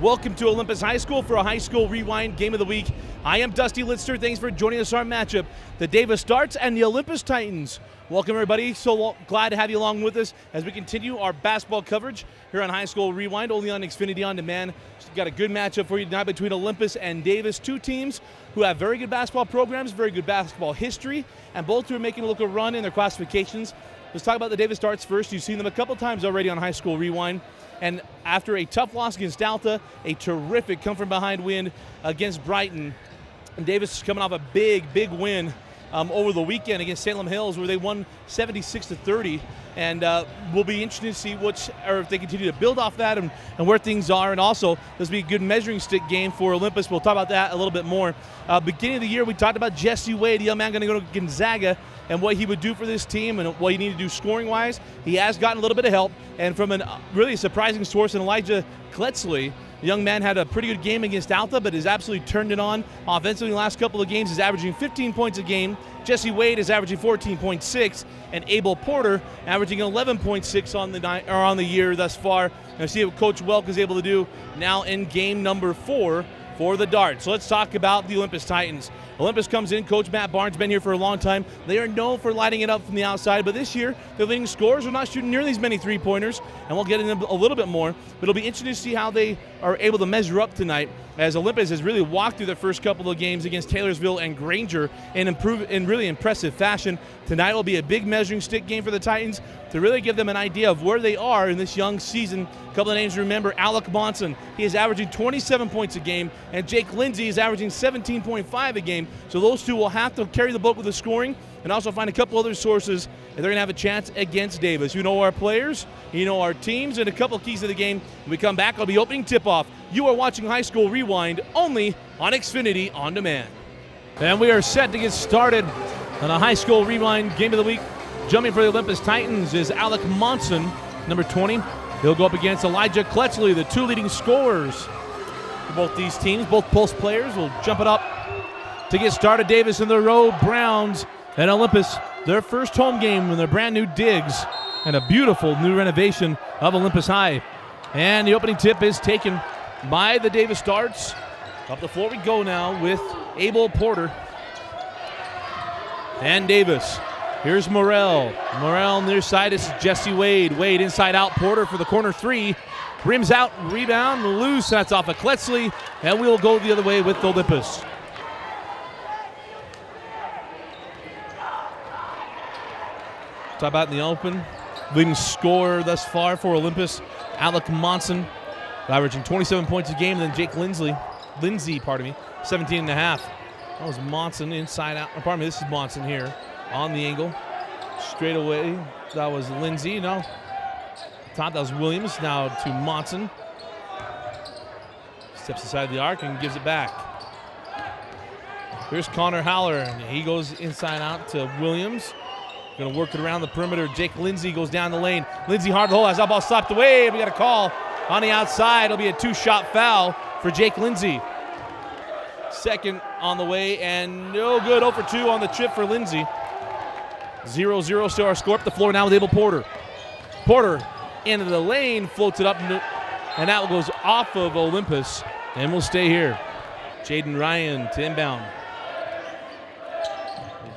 Welcome to Olympus High School for a High School Rewind Game of the Week. I am Dusty Litster. Thanks for joining us on our matchup, the Davis Darts and the Olympus Titans. Welcome, everybody. So glad to have you along with us as we continue our basketball coverage here on High School Rewind, only on Xfinity On Demand. Got a good matchup for you tonight between Olympus and Davis, two teams who have very good basketball programs, very good basketball history, and both who are making a look a run in their classifications. Let's talk about the Davis Darts first. You've seen them a couple times already on High School Rewind. And after a tough loss against Alta, a terrific come-from-behind win against Brighton, and Davis is coming off a big win over the weekend against Salem Hills, where they won 76-30. And we'll be interested to see if they continue to build off that and where things are. And also, this will be a good measuring stick game for Olympus. We'll talk about that a little bit more. Beginning of the year, we talked about Jesse Wade, the young man going to go to Gonzaga, and what he would do for this team and what he needed to do scoring-wise. He has gotten a little bit of help, and from a really surprising source in Elijah Kletzley. The young man had a pretty good game against Alta, but has absolutely turned it on offensively in the last couple of games. He's averaging 15 points a game. Jesse Wade is averaging 14.6, and Abel Porter averaging 11.6 on the year thus far. And see what Coach Welk is able to do now in game number 4 for the Darts. So let's talk about the Olympus Titans. Olympus comes in. Coach Matt Barnes been here for a long time. They are known for lighting it up from the outside, but this year their leading scorers are not shooting nearly as many three-pointers, and we'll get into them a little bit more. But it'll be interesting to see how they are able to measure up tonight, as Olympus has really walked through their first couple of games against Taylorsville and Granger in really impressive fashion. Tonight will be a big measuring stick game for the Titans to really give them an idea of where they are in this young season. A couple of names to remember: Alec Monson, he is averaging 27 points a game, and Jake Lindsay is averaging 17.5 a game. So those two will have to carry the boat with the scoring and also find a couple other sources, and they're going to have a chance against Davis. You know our players, you know our teams, and a couple of keys to the game. When we come back, I'll be opening tip-off. You are watching High School Rewind only on Xfinity On Demand. And we are set to get started on a High School Rewind Game of the Week. Jumping for the Olympus Titans is Alec Monson, number 20. He'll go up against Elijah Kletzley, the two leading scorers for both these teams. Both post players will jump it up to get started. Davis and the Roe Browns and Olympus, their first home game in their brand new digs and a beautiful new renovation of Olympus High. And the opening tip is taken by the Davis Darts. Up the floor we go now with Abel Porter and Davis. Here's Morrell. Morrell near side. This is Jesse Wade. Wade inside out. Porter for the corner three. Rims out. Rebound loose. That's off of Kletzley. And we'll go the other way with Olympus. Talk about in the open. Leading scorer thus far for Olympus, Alec Monson, averaging 27 points a game. And then Jake Lindsay, 17 and a half. That was Monson inside out. Pardon me, this is Monson here on the angle. Straight away, that was Lindsay. No, thought that was Williams. Now to Monson. Steps aside the arc and gives it back. Here's Connor Haller, and he goes inside out to Williams. Going to work it around the perimeter. Jake Lindsay goes down the lane. Lindsay hard to hold. Has that ball stopped away. We got a call on the outside. It'll be a two-shot foul for Jake Lindsay. Second on the way, and no good. 0 for 2 on the trip for Lindsay. 0-0 still our score. Up the floor now with Abel Porter. Porter into the lane, floats it up, and that goes off of Olympus, and we'll stay here. Jaden Ryan to inbound.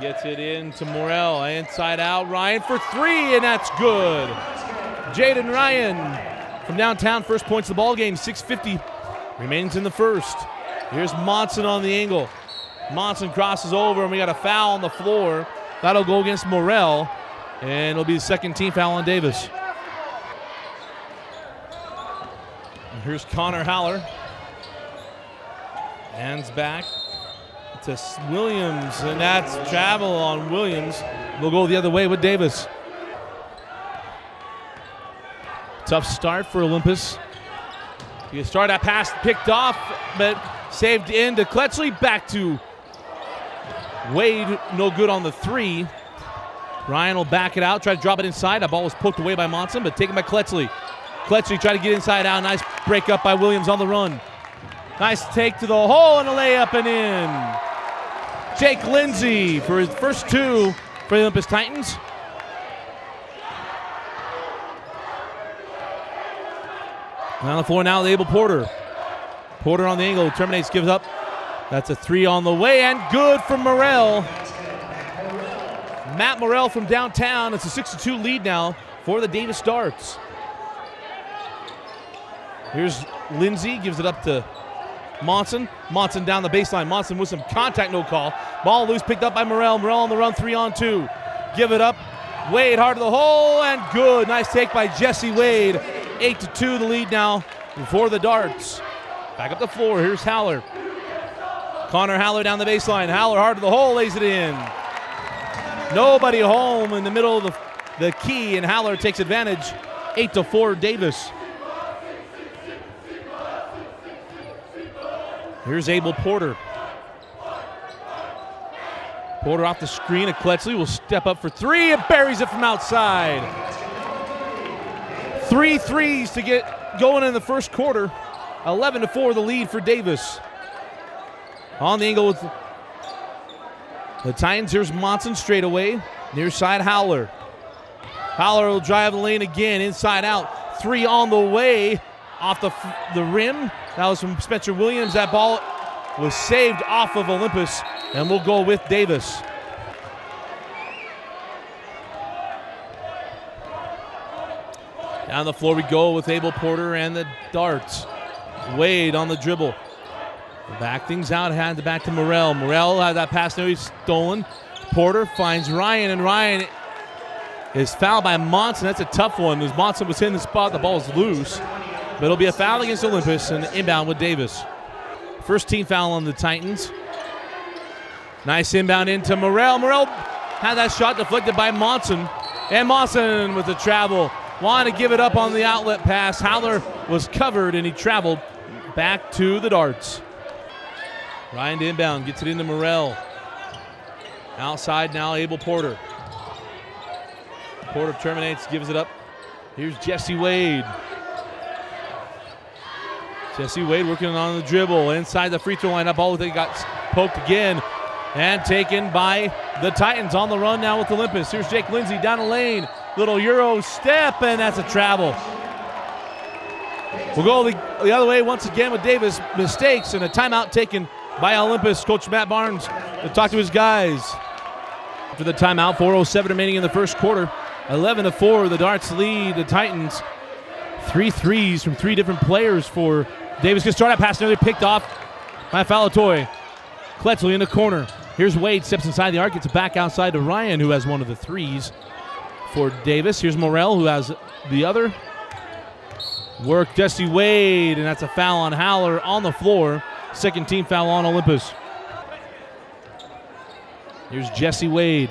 Gets it in to Morrell, inside out, Ryan for three, and that's good. Jaden Ryan from downtown, first points of the ball game, 6:50 remains in the first. Here's Monson on the angle. Monson crosses over, and we got a foul on the floor. That'll go against Morrell, and it'll be the second team foul on Davis. And here's Connor Haller. Hands back to Williams, and that's travel on Williams. We'll go the other way with Davis. Tough start for Olympus. You start that pass picked off, but saved in to Kletzley. Back to Wade, no good on the three. Ryan will back it out, try to drop it inside. That ball was poked away by Monson, but taken by Kletzley. Kletzley tried to get inside out. Nice break up by Williams on the run. Nice take to the hole and a layup and in. Jake Lindsay for his first two for the Olympus Titans. And on the floor now with Abel Porter. Porter on the angle, terminates, gives up. That's a 3 on the way, and good for Morrell. Matt Morrell from downtown. It's a 6-2 lead now for the Davis Darts. Here's Lindsay, gives it up to Monson. Monson down the baseline. Monson with some contact, no call. Ball loose, picked up by Morrell. Morrell on the run, 3-on-2. Give it up. Wade hard to the hole, and good. Nice take by Jesse Wade. 8-2 the lead now for the Darts. Back up the floor. Here's Haller. Connor Haller down the baseline. Haller hard to the hole, lays it in. Nobody home in the middle of the key, and Haller takes advantage. 8-4 Davis. Here's Abel Porter. Porter off the screen. Kletsley will step up for 3 and buries it from outside. 3 threes to get going in the first quarter. 11-4 the lead for Davis. On the angle with the Titans. Here's Monson straight away. Near side Howler. Howler will drive the lane again. Inside out. 3 on the way. Off the rim. That was from Spencer Williams. That ball was saved off of Olympus, and we'll go with Davis. Down the floor we go with Abel Porter and the Darts. Wade on the dribble. Back things out, hand it back to Morrell. Morrell had that pass now, he's stolen. Porter finds Ryan, and Ryan is fouled by Monson. That's a tough one, as Monson was in the spot, the ball is loose. But it'll be a foul against Olympus and inbound with Davis. First team foul on the Titans. Nice inbound into Morrell. Morrell had that shot deflected by Monson. And Monson with the travel. Wanted to give it up on the outlet pass. Howler was covered and he traveled back to the Darts. Ryan to inbound, gets it into Morrell. Outside now, Abel Porter. Porter terminates, gives it up. Here's Jesse Wade. Jesse Wade working on the dribble. Inside the free throw line, that ball got poked again and taken by the Titans. On the run now with Olympus. Here's Jake Lindsay down the lane. Little Euro step, and that's a travel. We'll go the other way once again with Davis. Mistakes and a timeout taken by Olympus. Coach Matt Barnes to talk to his guys. After the timeout, 4:07 remaining in the first quarter. 11-4, the Darts lead the Titans. 3 threes from 3 different players for Davis. Gets started, pass nearly picked off by Falatoy. Kletsley in the corner. Here's Wade, steps inside the arc, gets it back outside to Ryan, who has one of the threes for Davis. Here's Morrell, who has the other. Work Jesse Wade, and that's a foul on Howler on the floor. Second team foul on Olympus. Here's Jesse Wade.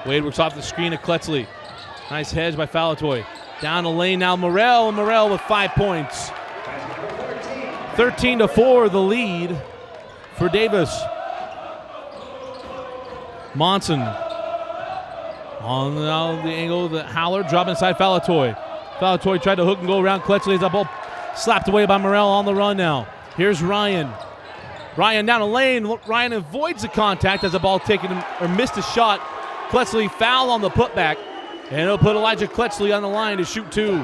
Wade works off the screen of Kletsley. Nice hedge by Falatoy. Down the lane now, Morrell, and Morrell with 5 points. 13-4 the lead for Davis. Monson on the angle, the Howler, drop inside Falatoy. Falatoy tried to hook and go around Kletsley as that ball slapped away by Morrell. On the run now. Here's Ryan. Ryan down the lane. Ryan avoids the contact as the ball taken or missed a shot. Kletsley foul on the putback. And it'll put Elijah Kletsley on the line to shoot 2.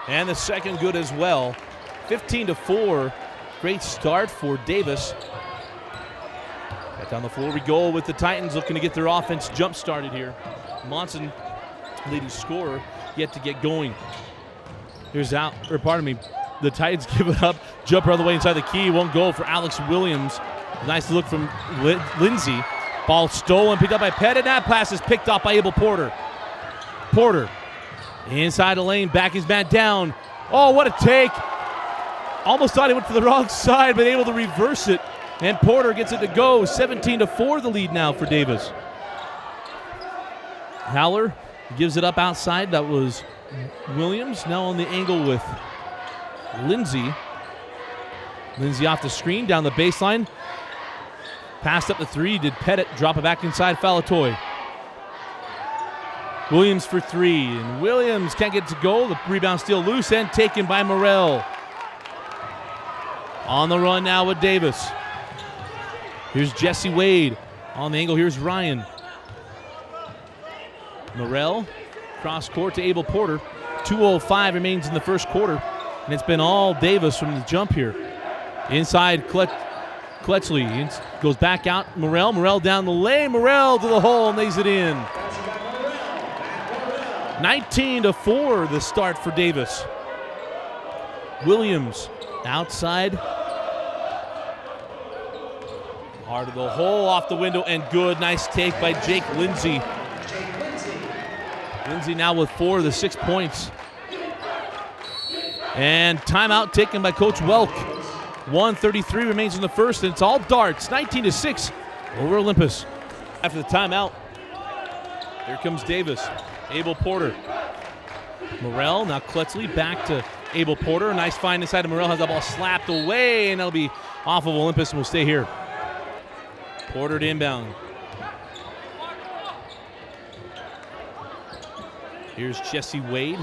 And the second good as well. 15-4. Great start for Davis. Back down the floor we go with the Titans looking to get their offense jump started here. Monson, leading scorer, yet to get going. Here's out, or pardon me, the Titans give it up. Jumper on the way inside the key. Won't go for Alex Williams. Nice look from Lindsay. Ball stolen, picked up by Pettit. That pass is picked off by Abel Porter. Porter inside the lane, back his man down. Oh, what a take. Almost thought he went to the wrong side, but able to reverse it. And Porter gets it to go. 17-4 the lead now for Davis. Howler gives it up outside. That was Williams. Now on the angle with Lindsay. Lindsay off the screen, down the baseline. Passed up the 3. Did Pettit drop it back inside Falatoy. Williams for 3. And Williams can't get it to go. The rebound still loose and taken by Morrell. On the run now with Davis. Here's Jesse Wade. On the angle, here's Ryan. Morrell, cross court to Abel Porter. 2:05 remains in the first quarter, and it's been all Davis from the jump here. Inside, Kletchley goes back out. Morrell down the lane. Morrell to the hole, lays it in. 19-4 the start for Davis. Williams outside. Hard of the hole, off the window, and good. Nice take by Jake Lindsay. Lindsay now with 4 of the 6 points. And timeout taken by Coach Welk. 1:33 remains in the first, and it's all darts. 19-6 over Olympus. After the timeout, here comes Davis. Abel Porter. Morrell, now Kletchley back to Abel Porter. Nice find inside of Morrell, has that ball slapped away, and that'll be off of Olympus and will stay here. Porter to inbound. Here's Jesse Wade.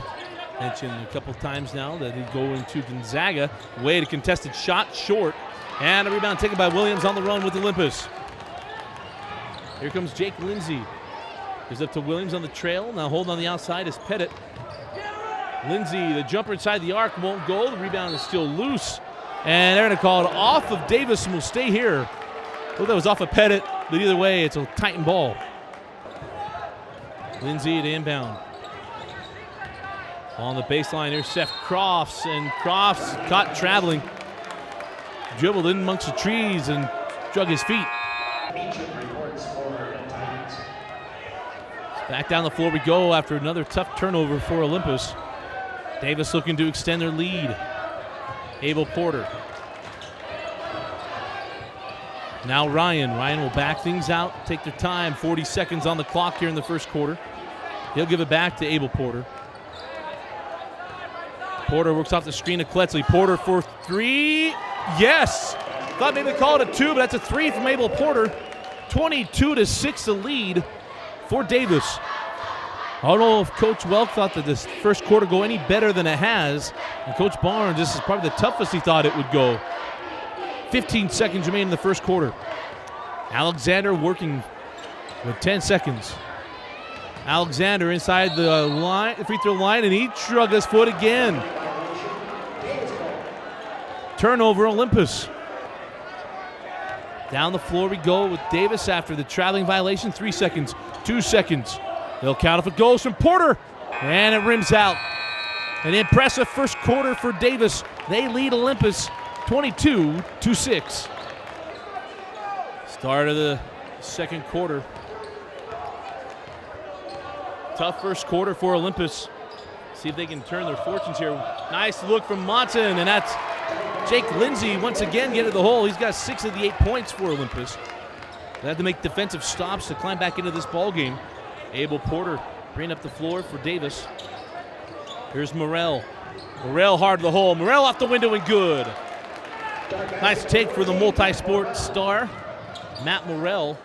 Mentioned a couple times now that he'd go into Gonzaga. Wade, a contested shot, short. And a rebound taken by Williams on the run with Olympus. Here comes Jake Lindsay. Goes up to Williams on the trail. Now holding on the outside is Pettit. Lindsay, the jumper inside the arc, won't go. The rebound is still loose. And they're going to call it off of Davis and will stay here. Oh, that was off of Pettit, but either way, it's a Titan ball. Lindsay to inbound. On the baseline, there's Seth Crofts, and Crofts caught traveling. Dribbled in amongst the trees and drug his feet. Back down the floor we go after another tough turnover for Olympus. Davis looking to extend their lead. Abel Porter. Now Ryan. Ryan will back things out, take their time. 40 seconds on the clock here in the first quarter. He'll give it back to Abel Porter. Porter works off the screen of Kletchley. Porter for 3. Yes! Thought maybe they called it a 2, but that's a 3 from Abel Porter. 22-6 the lead for Davis. I don't know if Coach Welk thought that this first quarter go any better than it has. And Coach Barnes, this is probably the toughest he thought it would go. 15 seconds remain in the first quarter. Alexander working with 10 seconds. Alexander inside the line, the free throw line, and he shrugged his foot again. Turnover, Olympus. Down the floor we go with Davis after the traveling violation. 3 seconds, 2 seconds. They'll count if it goes from Porter, and it rims out. An impressive first quarter for Davis. They lead Olympus 22-6. Start of the second quarter. Tough first quarter for Olympus. See if they can turn their fortunes here. Nice look from Monson, and that's Jake Lindsay once again getting to the hole. He's got 6 of the 8 points for Olympus. They had to make defensive stops to climb back into this ball game. Abel Porter bringing up the floor for Davis. Here's Morrell. Morrell hard to the hole. Morrell off the window and good. Nice take for the multi-sport star. Matt Morrell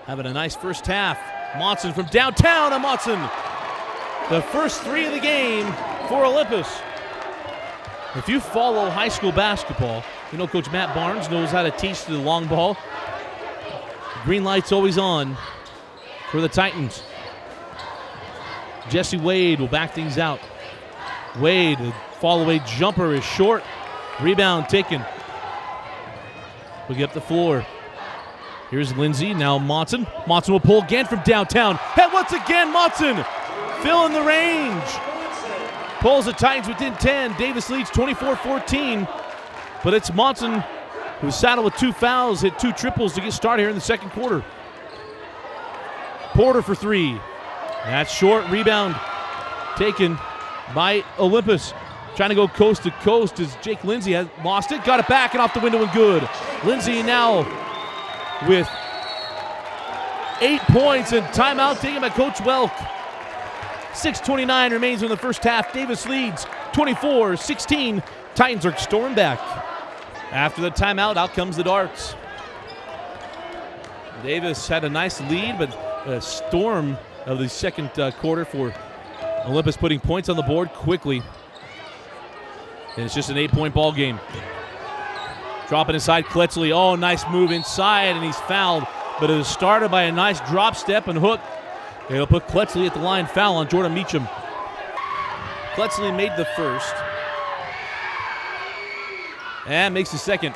having a nice first half. Monson from downtown, and Monson. The first 3 of the game for Olympus. If you follow high school basketball, you know Coach Matt Barnes knows how to teach the long ball. Green light's always on for the Titans. Jesse Wade will back things out. Wade, the fall-away jumper is short. Rebound taken. We get up the floor. Here's Lindsay, now Monson. Monson will pull again from downtown. And once again, Monson filling the range. Pulls the Titans within 10. Davis leads 24-14. But it's Monson who's saddled with 2 fouls, hit 2 triples to get started here in the second quarter. Porter for 3. That's short. Rebound taken by Olympus. Trying to go coast to coast as Jake Lindsay has lost it. Got it back and off the window and good. Lindsay now with 8 points and timeout taken by Coach Welk. 6:29 remains in the first half. Davis leads 24-16. Titans are storming back. After the timeout, out comes the darts. Davis had a nice lead, but a storm of the second quarter for Olympus, putting points on the board quickly. And it's just an 8-point ball game. Dropping inside Kletchley. Oh, nice move inside, and he's fouled. But it was started by a nice drop step and hook. It'll put Kletchley at the line, foul on Jordan Meacham. Kletzley made the first. And makes the second.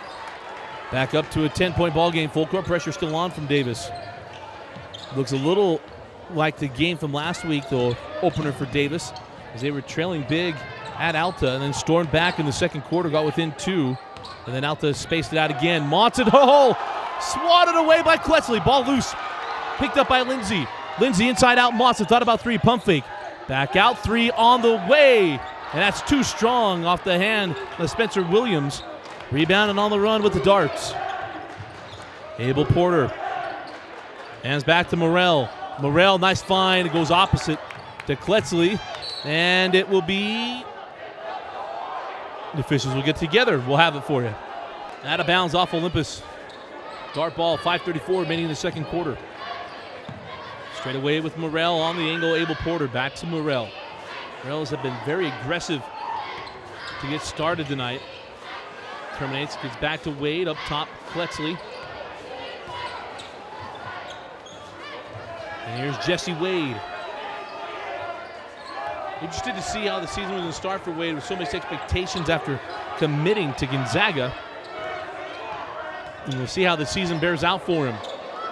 Back up to a 10-point ball game. Full court pressure still on from Davis. Looks a little like the game from last week, the opener for Davis, as they were trailing big at Alta and then stormed back in the second quarter, got within 2, and then Alta spaced it out again. Monson, swatted away by Kletzley. Ball loose. Picked up by Lindsay. Lindsay inside out. Monson thought about 3. Pump fake. Back out. 3 on the way. And that's too strong off the hand of Spencer Williams. Rebound and on the run with the darts. Abel Porter. Hands back to Morrell. Morrell, nice find. It goes opposite to Kletzley. And it will be... The officials will get together. We'll have it for you. Out of bounds off Olympus. Dart ball, 5:34 remaining in the second quarter. Straight away with Morrell on the angle. Abel Porter back to Morrell. Morrells have been very aggressive to get started tonight. Terminates, gets back to Wade, up top, Kletzley. And here's Jesse Wade. Interested to see how the season was going to start for Wade with so many expectations after committing to Gonzaga. And we'll see how the season bears out for him.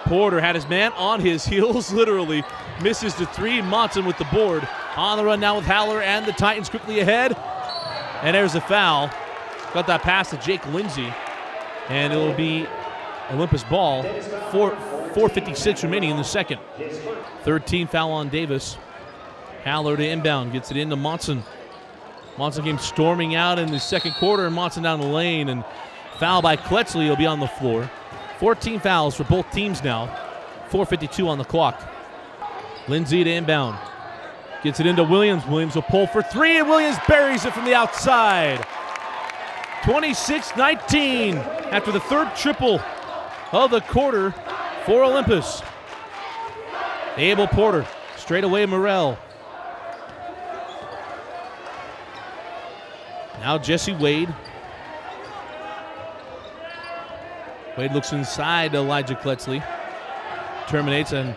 Porter had his man on his heels, literally. Misses the 3. Monson with the board. On the run now with Haller and the Titans quickly ahead. And there's a foul. Got that pass to Jake Lindsay. And it will be Olympus ball. 4:56 remaining in the second. 13 foul on Davis. Haller to inbound. Gets it into Monson. Monson came storming out in the second quarter. And Monson down the lane. And foul by Kletzley. He'll be on the floor. 14 fouls for both teams now. 4:52 on the clock. Lindsay to inbound. Gets it into Williams. Williams will pull for 3. And Williams buries it from the outside. 26-19 after the third triple of the quarter for Olympus. Abel Porter, straight away Morrell. Now Jesse Wade. Wade looks inside to Elijah Kletzley. Terminates and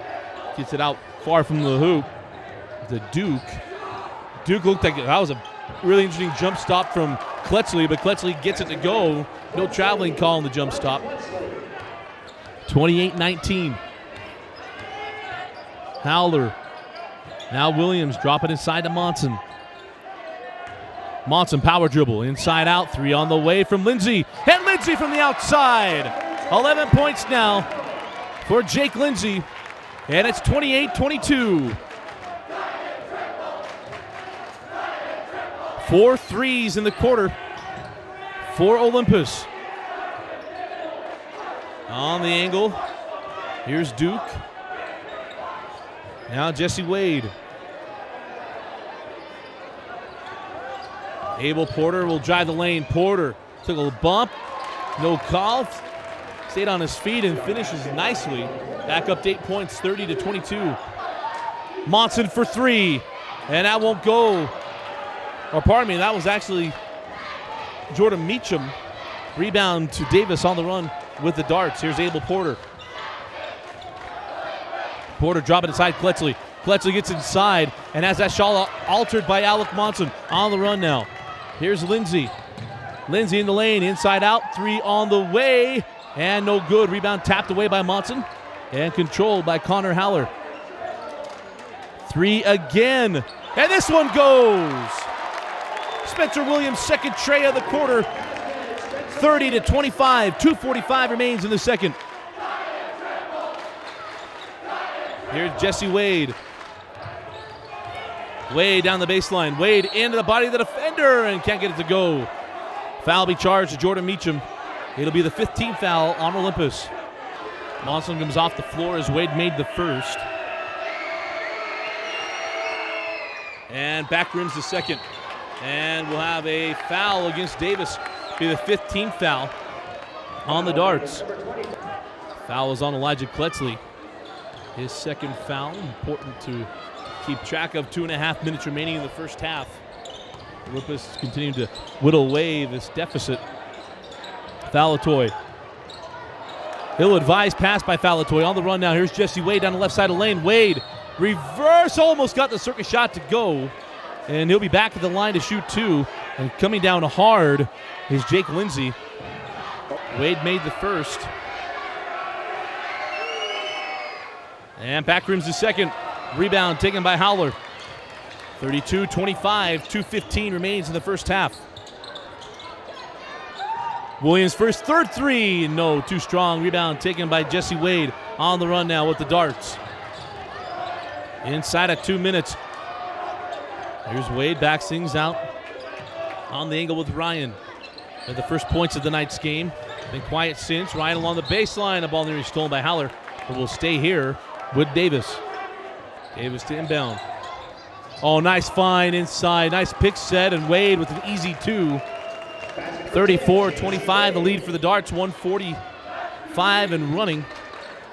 gets it out far from the hoop. The Duke. Duke looked like that was a really interesting jump stop from Kletzley, but Kletzley gets it to go. No traveling call on the jump stop. 28-19. Howler. Now Williams dropping inside to Monson. Monson power dribble. Inside out. 3 on the way from Lindsay. And Lindsay from the outside. 11 points now for Jake Lindsay. And it's 28-22. 4 threes in the quarter for Olympus. On the angle, here's Duke. Now Jesse Wade. Abel Porter will drive the lane. Porter took a bump, no call. Stayed on his feet and finishes nicely. Back up to 8 points, 30-22. Monson for 3, and that won't go. Or pardon me, that was actually Jordan Meacham. Rebound to Davis on the run with the darts. Here's Abel Porter. Porter dropping inside Kletzley. Kletzley gets inside and has that shot altered by Alec Monson. On the run now. Here's Lindsay. Lindsay in the lane, inside out. 3 on the way, and no good. Rebound tapped away by Monson and controlled by Connor Haller. 3 again, and this one goes. Spencer Williams' second tray of the quarter. 30-25. 2:45 remains in the second. Here's Jesse Wade. Wade down the baseline. Wade into the body of the defender and can't get it to go. Foul be charged to Jordan Meacham. It'll be the 15th foul on Olympus. Monson comes off the floor as Wade made the first. And back rims the second. And we'll have a foul against Davis. Be the 15th foul on the darts. Foul is on Elijah Kletzley. His second foul. Important to keep track of. 2.5 minutes remaining in the first half. Olympus continuing to whittle away this deficit. Falatoy. Ill-advised pass by Falatoy. On the run now. Here's Jesse Wade down the left side of the lane. Wade, reverse, almost got the circus shot to go. and he'll be back at the line to shoot 2. And coming down hard is Jake Lindsey. Wade made the first. And back rims the second. Rebound taken by Howler. 32-25, 2:15 remains in the first half. Williams first, third three. No, too strong. Rebound taken by Jesse Wade. On the run now with the darts. Inside of 2 minutes. Here's Wade, backs things out on the angle with Ryan. At the first points of the night's game. Been quiet since. Ryan along the baseline. The ball nearly stolen by Howler. But will stay here with Davis. Davis to inbound. Oh, nice find inside. Nice pick set, and Wade with an easy 2. 34-25, the lead for the Darts. 1:45 and running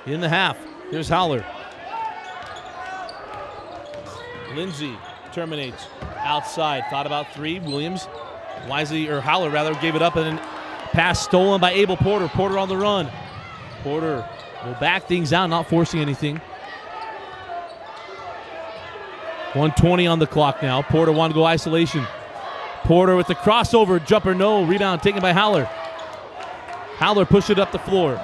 in the half. Here's Howler. Lindsey terminates outside. Thought about 3. Williams wisely, or Howler rather, gave it up, and then pass stolen by Abel Porter. Porter on the run. Porter will back things out, not forcing anything. 1:20 on the clock now. Porter wanted to go isolation. Porter with the crossover, jumper, no. Rebound taken by Howler. Howler pushed it up the floor.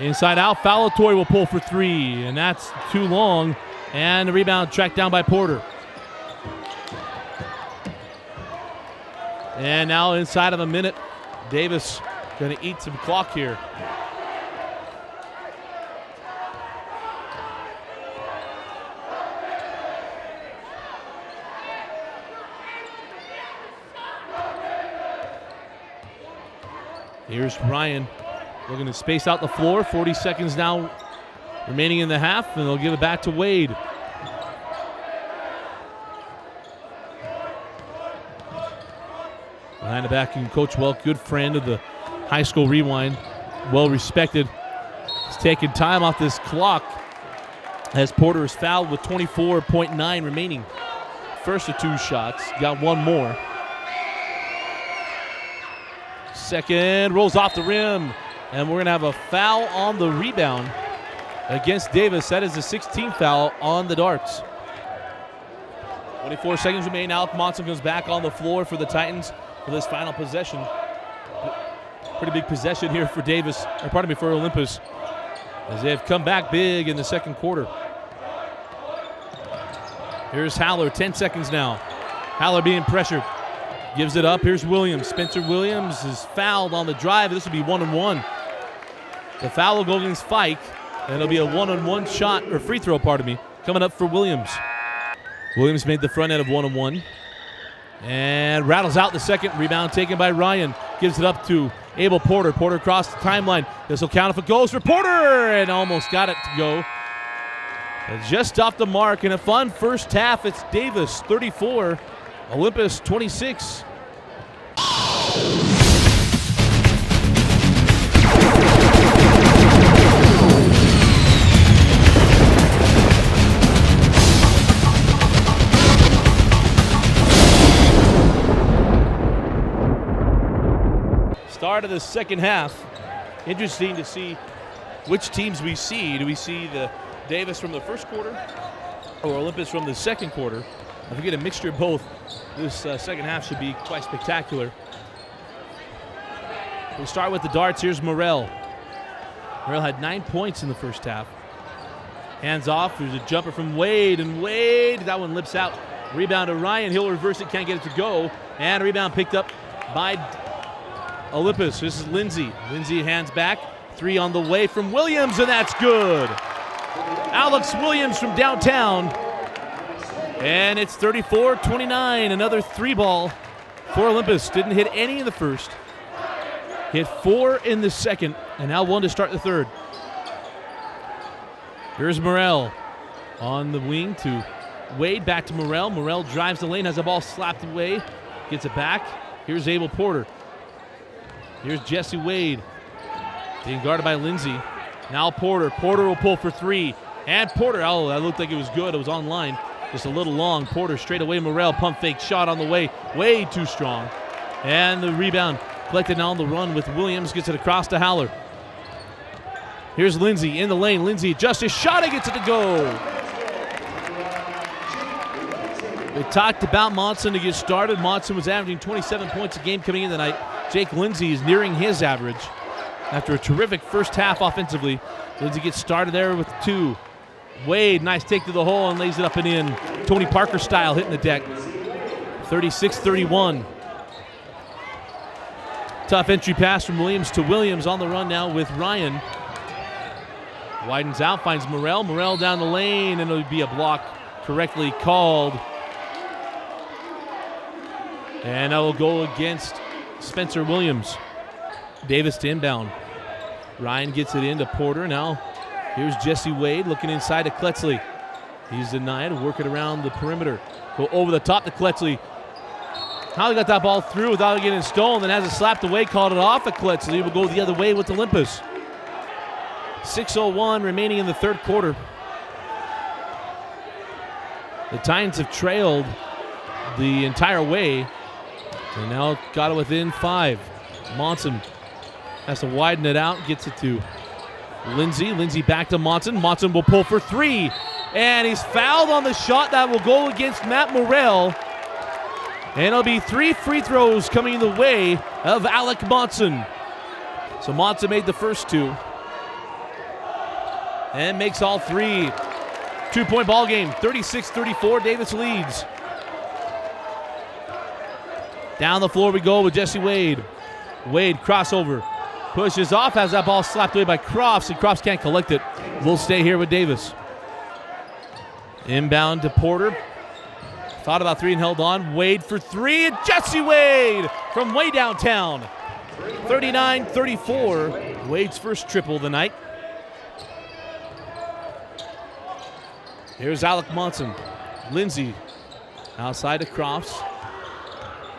Inside out, Falatoy will pull for 3, and that's too long. And the rebound tracked down by Porter. And now inside of a minute, Davis going to eat some clock here. Here's Ryan looking to space out the floor. 40 seconds now remaining in the half, and they'll give it back to Wade. Behind the back, and Coach Welk, good friend of the high school rewind, well respected. He's taking time off this clock as Porter is fouled with 24.9 remaining. First of 2 shots, got 1 more. Second, rolls off the rim, and we're going to have a foul on the rebound against Davis. That is the 16th foul on the Darts. 24 seconds remain. Alec Monson comes back on the floor for the Titans for this final possession. Pretty big possession here for Davis, or pardon me, for Olympus, as they have come back big in the second quarter. Here's Howler, 10 seconds now. Howler being pressured. Gives it up. Here's Williams. Spencer Williams is fouled on the drive. This will be 1-on-1. The foul will go against Fike, and it'll be a 1-on-1 shot, or free throw, pardon me, coming up for Williams. Williams made the front end of 1-on-1. And rattles out the second. Rebound taken by Ryan. Gives it up to Abel Porter. Porter across the timeline. This will count if it goes for Porter, and almost got it to go. But just off the mark. In a fun first half, it's Davis 34. Olympus 26. Start of the second half. Interesting to see which teams we see. Do we see the Davis from the first quarter or Olympus from the second quarter? If we get a mixture of both, this second half should be quite spectacular. We'll start with the Darts. Here's Morrell. Morrell had 9 points in the first half. Hands off. There's a jumper from Wade, and Wade, that one lips out. Rebound to Ryan. He'll reverse it, can't get it to go. And a rebound picked up by Olympus. This is Lindsey. Lindsey hands back. 3 on the way from Williams, and that's good. Alex Williams from downtown. And it's 34-29. Another 3-ball for Olympus. Didn't hit any in the first. Hit 4 in the second, and now 1 to start the third. Here's Morrell on the wing to Wade. Back to Morrell. Morrell drives the lane, has the ball slapped away. Gets it back. Here's Abel Porter. Here's Jesse Wade. Being guarded by Lindsey. Now Porter. Porter will pull for 3. And Porter, oh, that looked like it was good. It was on line. Just a little long. Porter straight away. Morrell, pump fake shot on the way. Way too strong. And the rebound collected now on the run with Williams. Gets it across to Howler. Here's Lindsey in the lane. Lindsey adjusts his shot and gets it to go. We talked about Monson to get started. Monson was averaging 27 points a game coming in tonight. Jake Lindsay is nearing his average after a terrific first half offensively. Lindsay gets started there with 2. Wade, nice take to the hole and lays it up and in. Tony Parker style hitting the deck. 36-31. Tough entry pass from Williams to Williams on the run now with Ryan. Widens out, finds Morrell. Morrell down the lane, and it'll be a block correctly called. And that will go against Spencer Williams. Davis to inbound. Ryan gets it into Porter. Now here's Jesse Wade looking inside to Kletzley. He's denied. Work it around the perimeter. Go over the top to Kletzley. How he got that ball through without getting stolen, then has it slapped away, called it off at Kletzley. Will go the other way with Olympus. 6:01 remaining in the third quarter. The Titans have trailed the entire way and now got it within 5. Monson has to widen it out, gets it to Lindsay. Lindsay back to Monson. Monson will pull for 3, and he's fouled on the shot that will go against Matt Morrell. And it'll be 3 free throws coming the way of Alec Monson. So Monson made the first 2 and makes all 3. 2-point ball game, 36-34. Davis leads. Down the floor we go with Jesse Wade. Wade crossover, pushes off, has that ball slapped away by Crofts, and Crofts can't collect it. We'll stay here with Davis. Inbound to Porter. Thought about 3 and held on. Wade for 3, and Jesse Wade from way downtown. 39-34. Wade's first triple of the night. Here's Alec Monson. Lindsay outside to Crofts.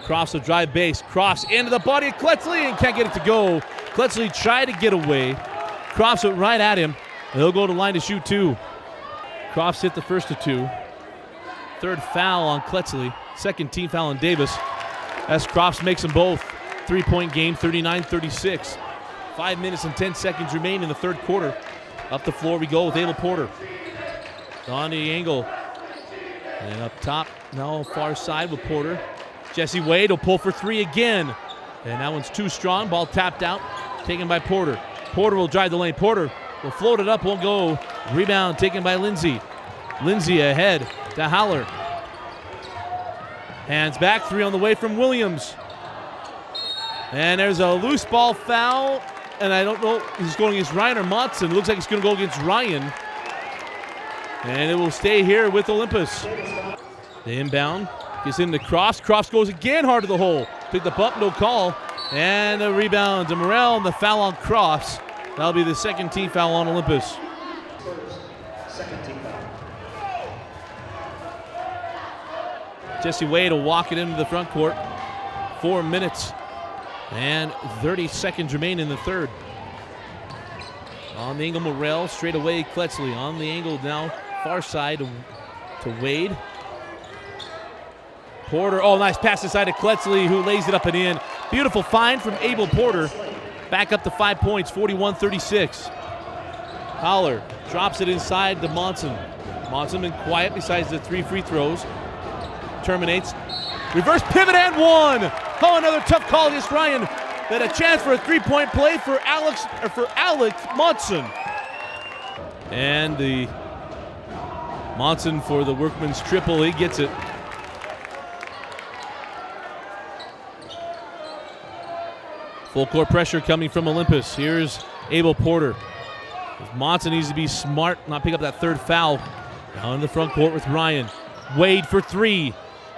Crofts will drive base. Crofts into the body of Kletzley and can't get it to go. Kletzley tried to get away. Crofts went right at him. He'll go to line to shoot 2. Crofts hit the first of 2. Third foul on Kletzley. Second team foul on Davis. As Crofts makes them both. 3-point game, 39-36. 5 minutes and 10 seconds remain in the third quarter. Up the floor we go with Abel Porter. On the angle. And up top, now far side with Porter. Jesse Wade will pull for 3 again. And that one's too strong. Ball tapped out, taken by Porter. Porter will drive the lane. Porter will float it up, won't go. Rebound taken by Lindsay. Lindsay ahead to Haller. Hands back, 3 on the way from Williams. And there's a loose ball foul. And I don't know if he's going against Ryan or Monson. It looks like it's going to go against Ryan. And it will stay here with Olympus. The inbound gets into Crofts. Crofts goes again hard to the hole. Picked the bump, no call. And a rebound to Morrell and the foul on Crofts. That'll be the second team foul on Olympus. Second team foul. Jesse Wade will walk it into the front court. 4 minutes and 30 seconds remain in the third. On the angle, Morrell, straight away, Kletzley. On the angle now, far side to Wade. Porter, oh, nice pass inside to Kletzley, who lays it up and in. Beautiful find from Abel Porter. Back up to 5 points, 41-36. Haller drops it inside to Monson. Monson been quiet besides the 3 free throws. Terminates. Reverse pivot and 1. Oh, another tough call against Ryan. Then a chance for a 3-point play for Alec Monson. And the Monson for the workman's triple. He gets it. Full court pressure coming from Olympus. Here's Abel Porter. Monson needs to be smart, not pick up that third foul. Down in the front court with Ryan. Wade for 3.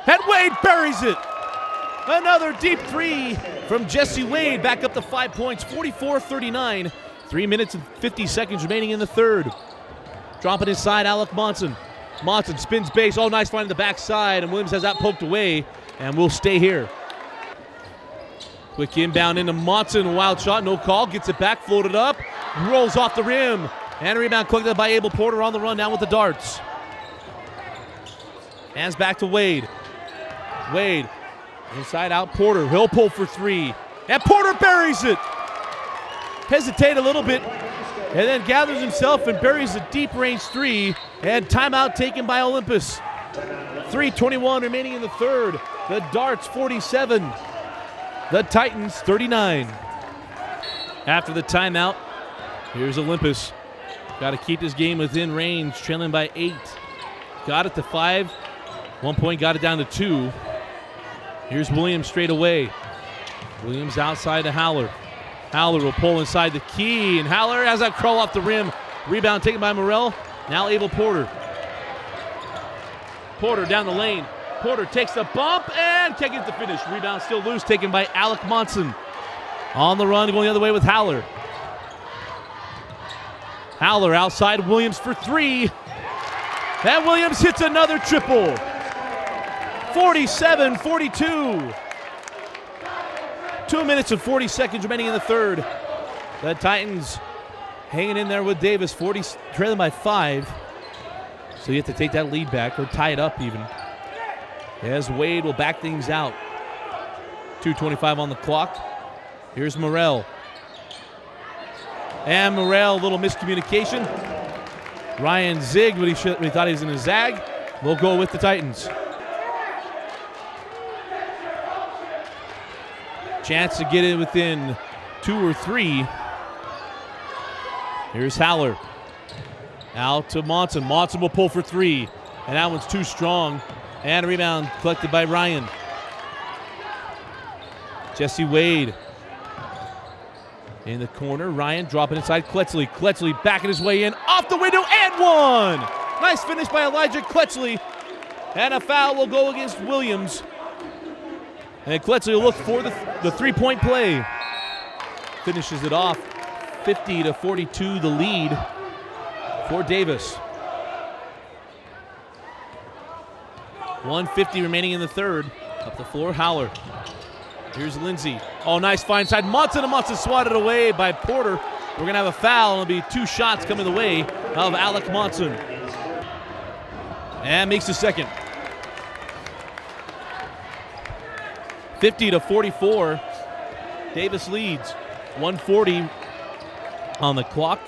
And Wade buries it. Another deep 3 from Jesse Wade. Back up to 5 points, 44-39. 3 minutes and 50 seconds remaining in the third. Dropping inside, Alec Monson. Monson spins base. Oh, nice find in the backside. And Williams has that poked away. And we'll stay here. Quick inbound into Monson. Wild shot, no call. Gets it back, floated up. Rolls off the rim. And a rebound collected by Abel Porter on the run now with the darts. Hands back to Wade. Wade. Inside out, Porter. He'll pull for 3. And Porter buries it. Hesitate a little bit. And then gathers himself and buries a deep range 3. And timeout taken by Olympus. 3:21 remaining in the third. The Darts 47, the Titans 39. After the timeout, here's Olympus. Got to keep this game within range, trailing by 8. Got it to 5. 1 point, got it down to 2. Here's Williams straight away. Williams outside to Howler. Howler will pull inside the key, and Howler has that crawl off the rim. Rebound taken by Morrell. Now Abel Porter. Porter down the lane. Porter takes the bump and can't get the finish. Rebound still loose, taken by Alec Monson. On the run, going the other way with Howler. Howler outside, Williams for 3. And Williams hits another triple. 47-42. 2 minutes and 40 seconds remaining in the third. The Titans hanging in there with Davis, trailing by 5. So you have to take that lead back or tie it up even. As Wade will back things out. 2:25 on the clock. Here's Morrell. And Morrell, a little miscommunication. Ryan zigged, but he thought he was in a zag. We'll go with the Titans. Chance to get it within 2 or 3. Here's Howler. Out to Monson. Monson will pull for 3. And that one's too strong. And a rebound collected by Ryan. Jesse Wade. In the corner, Ryan dropping inside Kletzley. Kletzley backing his way in, off the window, and one! Nice finish by Elijah Kletzley. And a foul will go against Williams. And Kletzley will look for the three-point play. Finishes it off. 50-42 the lead for Davis. 1:50 remaining in the third. Up the floor, Howler. Here's Lindsey. Oh, nice find side. Monson, and Monson swatted away by Porter. We're going to have a foul, and it'll be 2 shots coming the way of Alec Monson. And makes the second. 50-44. Davis leads. 1:40 on the clock.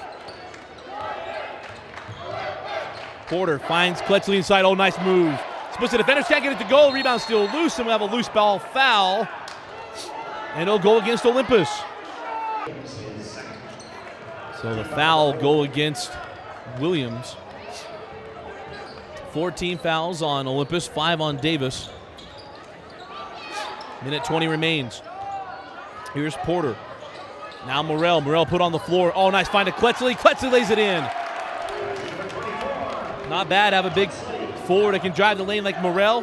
Porter finds Kletzley inside. Oh, nice move. Splits the defenders, can't get it to go. Rebound still loose, and we have a loose ball foul. And it'll go against Olympus. So the foul will go against Williams. 14 fouls on Olympus, 5 on Davis. Minute 20 remains. Here's Porter. Now Morrell. Morrell put on the floor. Oh, nice find to Kletzley. Kletzley lays it in. Not bad. Have a big forward that can drive the lane like Morrell.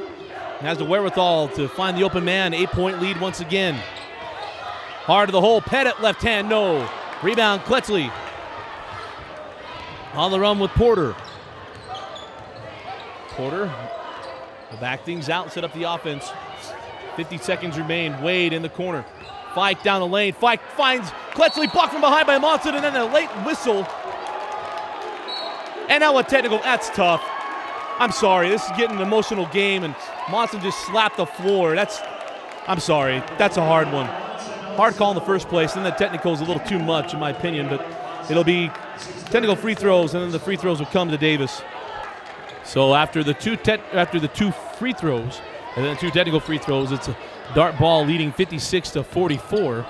And has the wherewithal to find the open man. 8-point lead once again. Hard to the hole. Pettit left hand. No. Rebound Kletzley. On the run with Porter. Porter will back things out and set up the offense. 50 seconds remain. Wade in the corner. Fike down the lane. Fike finds Kletzley, blocked from behind by Monson, and then a late whistle. And now a technical. That's tough. I'm sorry. This is getting an emotional game, and Monson just slapped the floor. I'm sorry. That's a hard one. Hard call in the first place, and the technical is a little too much, in my opinion, but it'll be technical free throws, and then the free throws will come to Davis. So after the two free throws, and then 2 technical free throws, it's a Dart ball leading 56-44.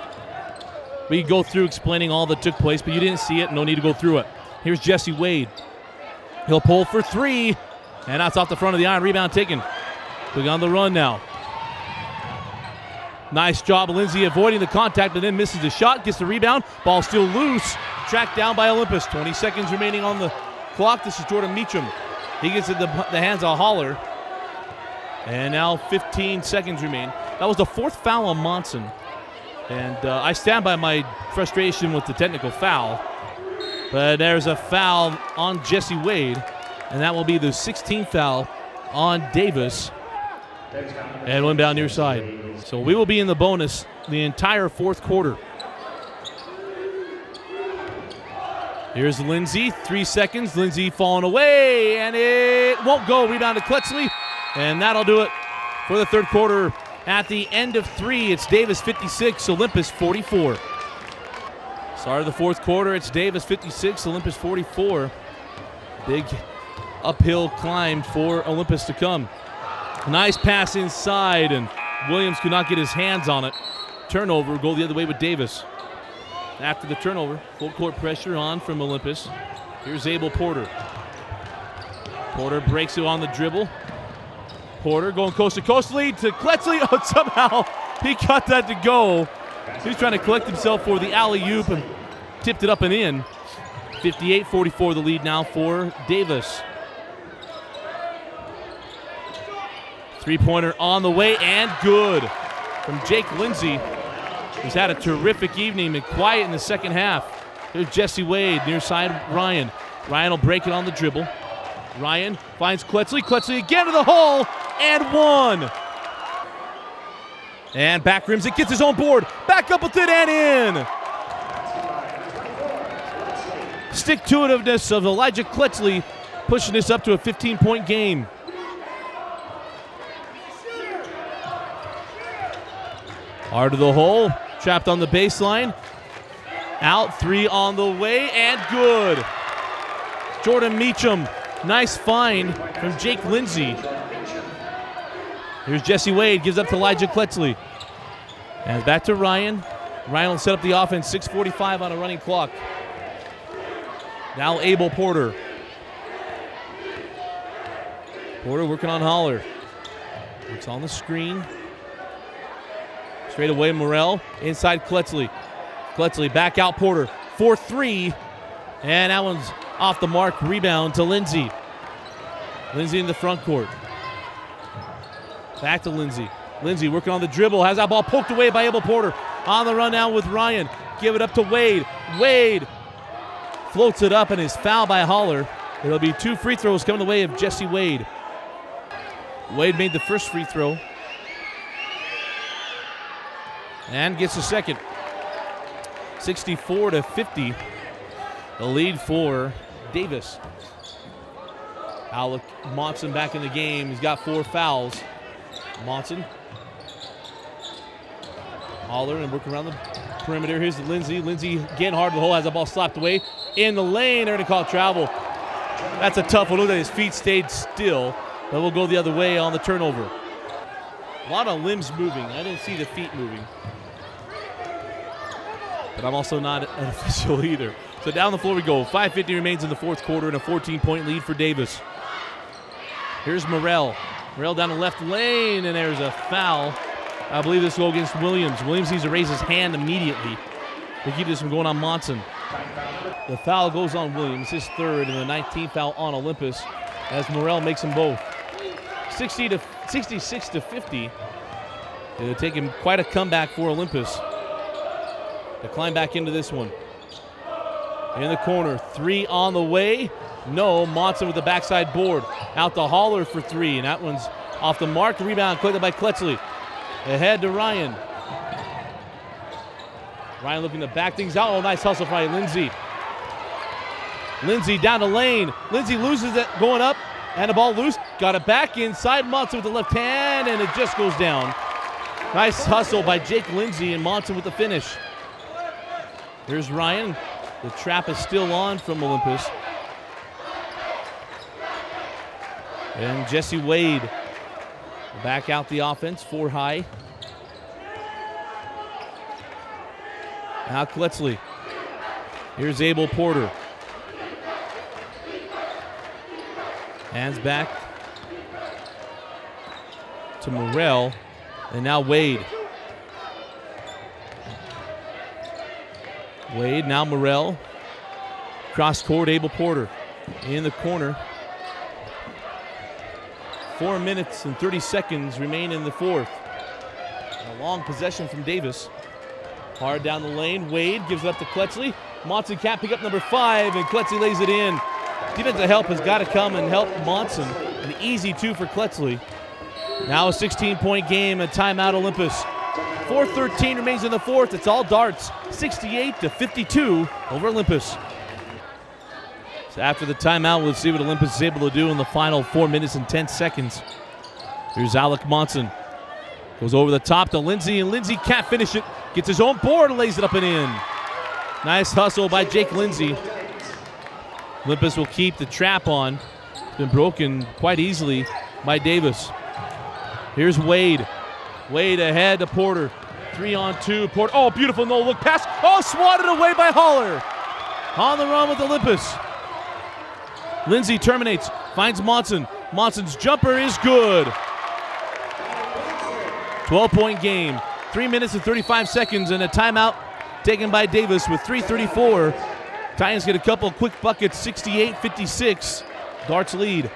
We go through explaining all that took place, but you didn't see it. No need to go through it. Here's Jesse Wade. He'll pull for 3, and that's off the front of the iron. Rebound taken. Going on the run now. Nice job, Lindsey avoiding the contact, but then misses the shot. Gets the rebound. Ball still loose. Tracked down by Olympus. 20 seconds remaining on the clock. This is Jordan Meacham. He gets it the hands of Holler. And now 15 seconds remain. That was the 4th foul on Monson. And I stand by my frustration with the technical foul. But there's a foul on Jesse Wade. And that will be the 16th foul on Davis. And one down near side. So we will be in the bonus the entire 4th quarter. Here's Lindsey, 3 seconds. Lindsey falling away, and it won't go. Rebound to Kletzley, and that'll do it for the 3rd quarter. At the end of 3, it's Davis 56, Olympus 44. Start of the 4th quarter, it's Davis 56, Olympus 44. Big uphill climb for Olympus to come. Nice pass inside, and Williams could not get his hands on it. Turnover, go the other way with Davis. After the turnover, full court pressure on from Olympus. Here's Abel Porter. Porter breaks it on the dribble. Porter going coast to coast lead to Kletzley. Oh, somehow he got that to go. He's trying to collect himself for the alley-oop and tipped it up and in. 58-44 the lead now for Davis. Three-pointer on the way and good from Jake Lindsey, who's had a terrific evening and quiet in the second half. Here's Jesse Wade near side Ryan. Ryan will break it on the dribble. Ryan finds Kletzley. Kletzley again to the hole and one. And back rims it, gets his own board. Back up with it and in. Stick-to-itiveness of Elijah Kletzley pushing this up to a 15-point game. Hard to the hole, trapped on the baseline. Out, three on the way, and good. Jordan Meacham, nice find from Jake Lindsey. Here's Jesse Wade, gives up to Elijah Kletzley. And back to Ryan. Ryan will set up the offense, 6:45 on a running clock. Now Abel Porter. Porter working on Holler. It's on the screen. Straight away Morrell, inside Kletzley. Kletzley back out Porter, 4-3. And that one's off the mark, rebound to Lindsey. Lindsey in the front court. Back to Lindsey. Lindsey working on the dribble, has that ball poked away by Abel Porter. On the run now with Ryan. Give it up to Wade. Wade floats it up and is fouled by Holler. It'll be two free throws coming the way of Jesse Wade. Wade made the first free throw. And gets the second. 64-50. The lead for Davis. Alec Monson back in the game. He's got 4 fouls. Monson. Holler and working around the perimeter. Here's Lindsey. Lindsey getting hard to the hole. Has the ball slapped away. In the lane. They're going to call travel. That's a tough one. Look at his feet stayed still. But we'll go the other way on the turnover. A lot of limbs moving. I didn't see the feet moving. But I'm also not an official either. So down the floor we go. 5:50 remains in the fourth quarter and a 14-point lead for Davis. Here's Morrell. Morrell down the left lane, and there's a foul. I believe this will go against Williams. Williams needs to raise his hand immediately to keep this from going on Monson. The foul goes on Williams, his third, and the 19th foul on Olympus as Morrell makes them both. 66-50. It'll take him quite a comeback for Olympus to climb back into this one. In the corner, 3 on the way. No, Monson with the backside board. Out to Holler for 3, and that one's off the mark. Rebound collected by Kletzley. Ahead to Ryan. Ryan looking to back things out. Oh, nice hustle by Lindsey. Lindsey down the lane. Lindsey loses it going up, and the ball loose. Got it back inside Monson with the left hand, and it just goes down. Nice hustle by Jake Lindsey, and Monson with the finish. Here's Ryan. The trap is still on from Olympus. And Jesse Wade back out the offense, 4 high. Now Kletzley. Here's Abel Porter. Hands back to Morrell. And now Wade. Wade, now Morrell. Cross court, Abel Porter in the corner. 4 minutes and 30 seconds remain in the fourth. A long possession from Davis. Hard down the lane. Wade gives it up to Kletzley. Monson can't pick up number 5, and Kletzley lays it in. Defensive help has got to come and help Monson. An easy 2 for Kletzley. Now a 16-point game, a timeout Olympus. 4:13 remains in the fourth. It's all darts. 68-52 over Olympus. So after the timeout, we'll see what Olympus is able to do in the final 4 minutes and 10 seconds. Here's Alec Monson. Goes over the top to Lindsey, and Lindsey can't finish it. Gets his own board and lays it up and in. Nice hustle by Jake Lindsey. Olympus will keep the trap on. been broken quite easily by Davis. Here's Wade. Wade ahead to Porter. 3-on-2. Porter. Oh, beautiful no-look pass. Oh, swatted away by Holler. On the run with Olympus. Lindsay terminates. Finds Monson. Monson's jumper is good. 12-point game. 3 minutes and 35 seconds and a timeout taken by Davis with 3:34. Titans get a couple quick buckets, 68-56. Darts lead.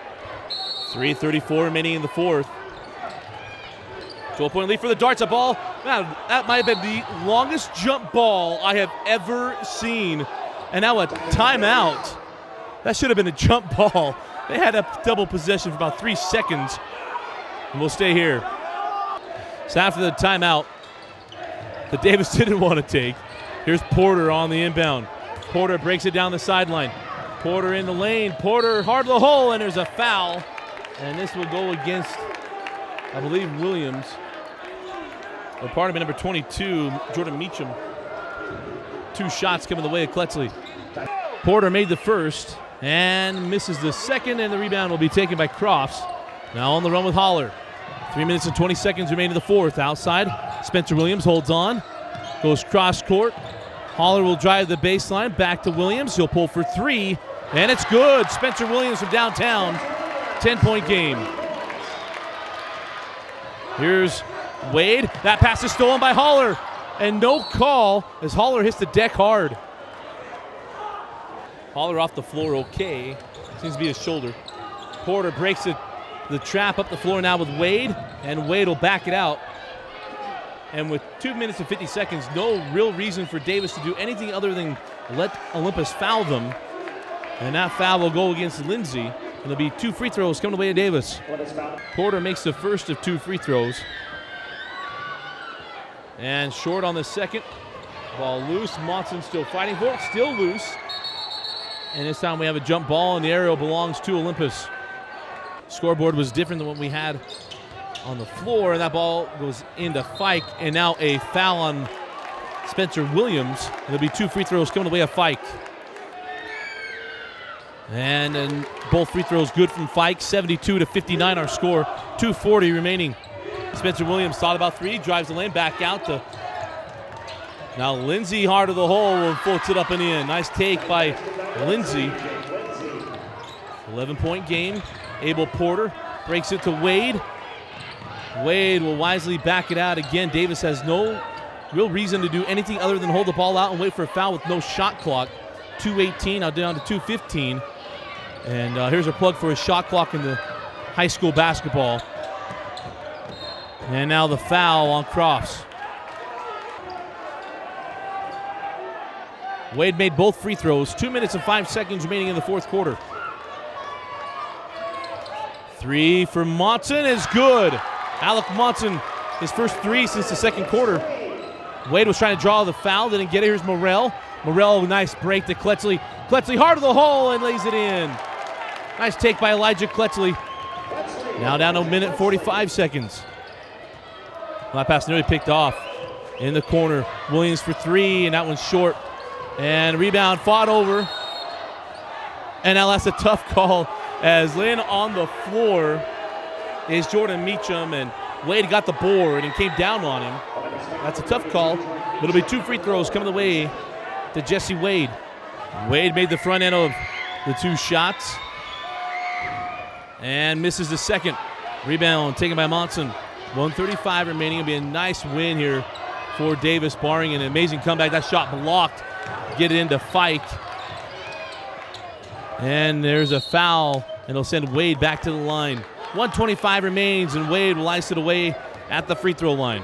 3:34 remaining in the fourth. 12-point lead for the Darts. A ball, man, that might have been the longest jump ball I have ever seen. And now a timeout. That should have been a jump ball. They had a double possession for about 3 seconds. And we'll stay here. So after the timeout that Davis didn't want to take, here's Porter on the inbound. Porter breaks it down the sideline. Porter in the lane. Porter hard to the hole, and there's a foul. And this will go against, I believe, Williams. Or pardon me, number 22, Jordan Meacham. 2 shots coming the way of Kletzley. Porter made the first and misses the second, and the rebound will be taken by Crofts. Now on the run with Holler. 3 minutes and 20 seconds remain in the fourth. Outside, Spencer Williams holds on. Goes cross court. Holler will drive the baseline. Back to Williams. He'll pull for 3. And it's good. Spencer Williams from downtown. 10-point game. Here's Wade. That pass is stolen by Holler. And no call as Holler hits the deck hard. Holler off the floor okay. Seems to be his shoulder. Porter breaks it. The trap up the floor now with Wade. And Wade will back it out. And with 2 minutes and 50 seconds, no real reason for Davis to do anything other than let Olympus foul them. And that foul will go against Lindsay. And there'll be 2 free throws coming away to Davis. Porter makes the first of 2 free throws. And short on the second. Ball loose. Monson still fighting for it. Still loose. And this time we have a jump ball, and the arrow belongs to Olympus. Scoreboard was different than what we had on the floor, and that ball goes into Fike, and now a foul on Spencer Williams. There'll be 2 free throws coming away of Fike. And then both free throws good from Fike. 72-59 our score. 2:40 remaining. Spencer Williams thought about 3, drives the lane back out to now Lindsay hard to the hole and floats it up and in. Nice take by Lindsay. 11-point game. Abel Porter breaks it to Wade. Wade will wisely back it out again. Davis has no real reason to do anything other than hold the ball out and wait for a foul with no shot clock. 2:18 now down to 2:15. And here's a plug for a shot clock in the high school basketball. And now the foul on Crofts. Wade made both free throws. 2 minutes and 5 seconds remaining in the fourth quarter. 3 for Monson is good. Alec Monson, his first 3 since the second quarter. Wade was trying to draw the foul, didn't get it. Here's Morrell. Morrell, nice break to Kletzley. Kletzley hard to the hole and lays it in. Nice take by Elijah Kletzley. Now down to a minute 45 seconds. That pass nearly picked off. In the corner, Williams for 3, and that one's short. And rebound fought over. And now that's a tough call as laying on the floor is Jordan Meacham, and Wade got the board and came down on him. That's a tough call. But it'll be 2 free throws coming the way to Jesse Wade. Wade made the front end of the 2 shots and misses the second. Rebound taken by Monson. 1:35 remaining. It'll be a nice win here for Davis, barring an amazing comeback. That shot blocked. Get it into Fike. And there's a foul, and it'll send Wade back to the line. 1:25 remains, and Wade will ice it away at the free throw line.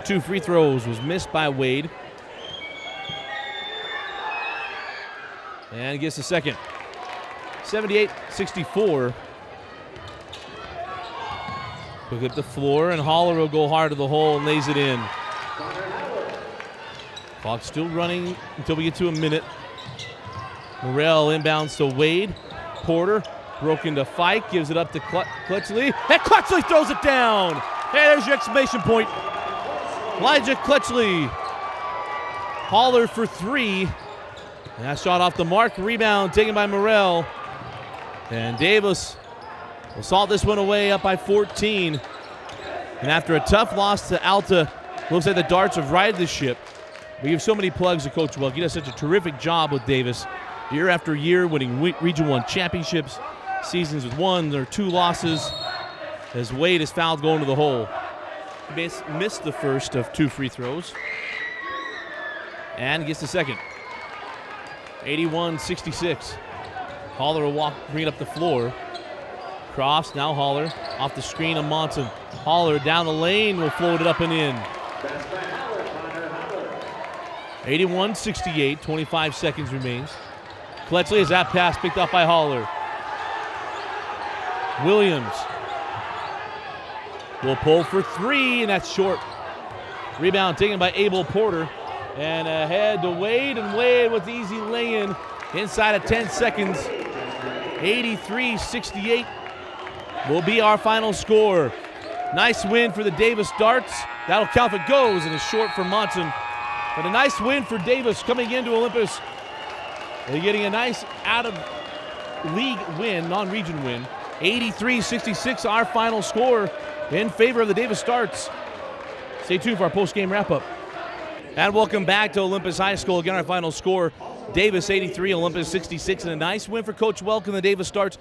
2 free throws was missed by Wade. And gets the second. 78-64. Look at the floor, and Holler will go hard to the hole and lays it in. Clock still running until we get to a minute. Morrell inbounds to Wade. Porter broken to Fike, gives it up to Kletzley. And Kletzley throws it down. Hey, there's your exclamation point. Elijah Kletzley. Holler for 3. And that shot off the mark. Rebound taken by Morrell. And Davis We'll saw this one away up by 14. And after a tough loss to Alta, looks like the Darts have righted the ship. We give so many plugs to Coach Welk. He does such a terrific job with Davis. Year after year, winning Region 1 championships, seasons with 1 or 2 losses, as Wade is fouled going to the hole. He missed the first of 2 free throws. And gets the second. 81-66. Holler will bring it up the floor. Cross, now Holler, off the screen of Monson. Holler down the lane will float it up and in. 81-68, 25 seconds remains. Kletchley has that pass picked up by Holler. Williams will pull for 3, and that's short. Rebound taken by Abel Porter. And ahead to Wade, and Wade with easy lay-in inside of 10 seconds. 83-68 will be our final score. Nice win for the Davis Darts. That'll count if it goes, and it's short for Monson. But a nice win for Davis coming into Olympus. They're getting a nice out-of-league win, non-region win. 83-66, our final score in favor of the Davis Darts. Stay tuned for our post-game wrap-up. And welcome back to Olympus High School. Again, our final score, Davis 83, Olympus 66, and a nice win for Coach Welk and the Davis Darts.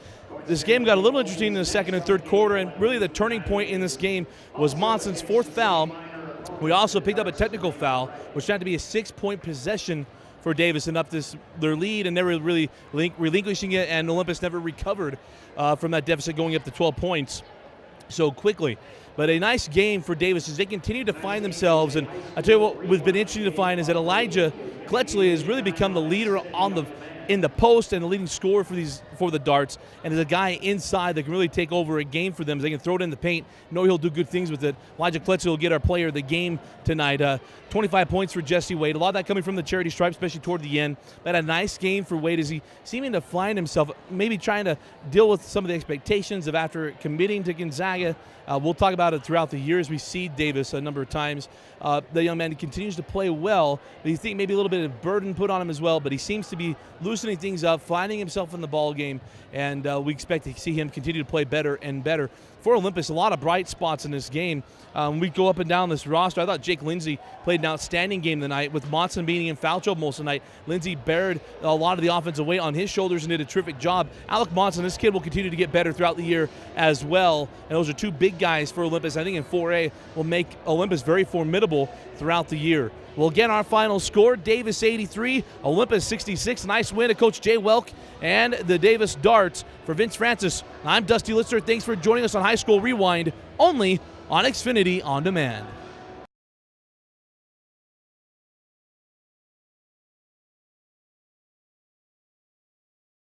This game got a little interesting in the second and third quarter, and really the turning point in this game was Monson's 4th foul. We also picked up a technical foul, which had to be a 6-point possession for Davis and up their lead, and never really relinquishing it, and Olympus never recovered from that deficit going up to 12 points so quickly. But a nice game for Davis as they continue to find themselves. And I tell you what was been interesting to find is that Elijah Kletchley has really become the leader in the post and the leading scorer for the Darts, and is a guy inside that can really take over a game for them. They can throw it in the paint, know he'll do good things with it. Elijah Kletchley will get our player of the game tonight. 25 points for Jesse Wade. A lot of that coming from the charity stripe, especially toward the end. But a nice game for Wade as he seeming to find himself, maybe trying to deal with some of the expectations of after committing to Gonzaga. We'll talk about it throughout the year as we see Davis a number of times. The young man continues to play well, but you think maybe a little bit of burden put on him as well, but he seems to be loosening things up, finding himself in the ball game, and we expect to see him continue to play better and better. For Olympus, a lot of bright spots in this game. We go up and down this roster. I thought Jake Lindsay played an outstanding game tonight, with Monson being in foul trouble most of the night. Lindsay bared a lot of the offensive weight on his shoulders and did a terrific job. Alec Monson, this kid will continue to get better throughout the year as well. And those are 2 big guys for Olympus. I think in 4A will make Olympus very formidable throughout the year. Well, again, our final score, Davis 83, Olympus 66. Nice win to Coach Jay Welk and the Davis Darts. For Vince Francis, I'm Dusty Litster. Thanks for joining us on High School Rewind, only on Xfinity On Demand.